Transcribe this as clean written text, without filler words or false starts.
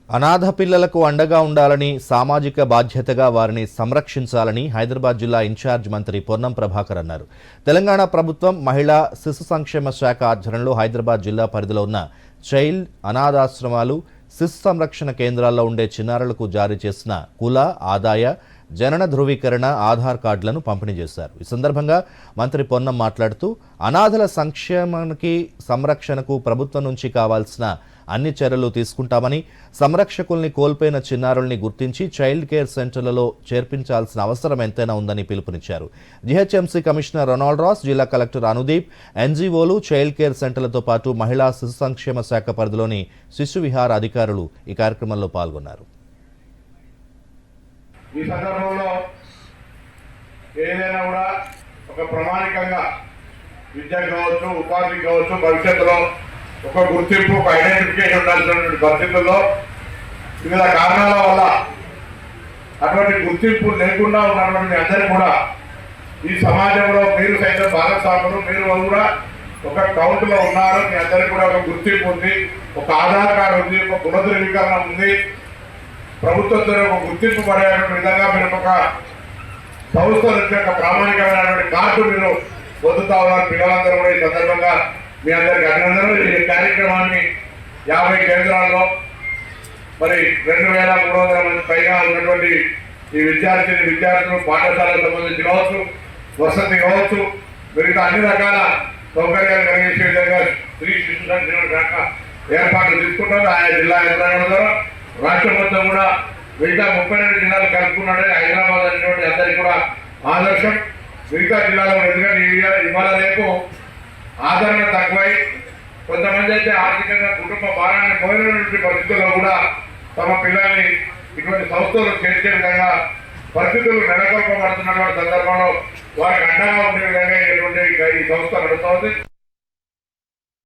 అనాథ పిల్లలకు అండగా ఉండాలని, సామాజిక బాధ్యతగా వారిని సంరక్షించాలని హైదరాబాద్ జిల్లా ఇన్ఛార్జ్ మంత్రి పొన్నం ప్రభాకర్ అన్నారు. తెలంగాణ ప్రభుత్వం మహిళా శిశు సంక్షేమ శాఖ ఆధ్వర్యంలో హైదరాబాద్ జిల్లా పరిధిలో ఉన్న చైల్డ్ అనాథాశ్రమాలు, శిశు సంరక్షణ కేంద్రాల్లో ఉండే చిన్నారులకు జారీ చేసిన కుల, ఆదాయ, జనన ధృవీకరణ ఆధార్ కార్డులను పంపిణీ చేశారు. ఈ సందర్భంగా మంత్రి పొన్నం మాట్లాడుతూ అనాథల సంక్షేమానికి, సంరక్షణకు ప్రభుత్వం నుంచి కావాల్సిన అన్ని చర్యలు తీసుకుంటామని, సంరక్షకుల్ని కోల్పోయిన చిన్నారుల్ని గుర్తించి చైల్డ్ కేర్ సెంటర్లలో చేర్పించాల్సిన అవసరం ఎంతైనా ఉందని పిలుపునిచ్చారు. జీహెచ్ఎంసీ కమిషనర్ రొనాల్డ్ రాస్, జిల్లా కలెక్టర్ అనుదీప్, ఎన్జీఓలు, చైల్డ్ కేర్ సెంటర్లతో పాటు మహిళా శిశు సంక్షేమ శాఖ పరిధిలోని శిశు విహార అధికారులు ఈ కార్యక్రమంలో పాల్గొన్నారు. ఈ సందర్భంలో ఏదైనా కూడా ఒక ప్రామాణికంగా విద్య కావచ్చు, ఉపాధి కావచ్చు, భవిష్యత్తులో ఒక గుర్తింపు, ఒక ఐడెంటిఫికేషన్ ఉండాల్సినటువంటి పరిస్థితుల్లో వివిధ కారణాల వల్ల అటువంటి గుర్తింపు లేకుండా ఉన్నటువంటి అందరూ కూడా ఈ సమాజంలో మీరు సైతం భాగస్వాములు, మీరు కూడా ఒక కౌంట్లో ఉన్నారు. మీ అందరికీ కూడా ఒక గుర్తింపు ఉంది, ఒక ఆధార్ కార్డు ఉంది, ఒక కుల ధృవీకరణ ఉంది. ప్రభుత్వంతో ఒక గుర్తింపు పడేటువంటి విధంగా మీరు ఒక సంస్థ నుంచి ఒక ప్రామాణికమైనటువంటి కార్డు మీరు పొందుతా ఉన్నారు. పిల్లలందరూ కూడా ఈ సందర్భంగా మీ అందరికీ అభినందనలు. ఈ కార్యక్రమాన్ని 50 కేంద్రాల్లో మరి 2300 మంది పైగా ఉన్నటువంటి ఈ విద్యార్థులు పాఠశాలకు సంబంధించి కావచ్చు, వసతి కావచ్చు, మిగతా అన్ని రకాల సౌకర్యాలు కలిగించే విధంగా స్త్రీ శిశు సంక్షేమ శాఖ ఏర్పాట్లు తీసుకుంటారు. ఆయా జిల్లా యంత్రాంగం ద్వారా రాష్ట్రం మొత్తం కూడా మిగతా 32 జిల్లాలు కలుపుకున్నాడే హైదరాబాద్ అనేటువంటి అందరికీ కూడా ఆదర్శం. మిగతా జిల్లాలో ఎందుకంటే ఇవాళ రేపు ఆదరణ తక్కువై కొంతమంది అయితే ఆర్థికంగా కుటుంబ భారాన్ని పోయినటువంటి పరిస్థితుల్లో కూడా తమ పిల్లల్ని ఇటువంటి సంస్థలు చేర్చే విధంగా పరిస్థితులు నెలకొల్పబడుతున్నటువంటి సందర్భంలో వారికి అండగా ఉండే విధంగా ఈ సంస్థ నడుస్తోంది.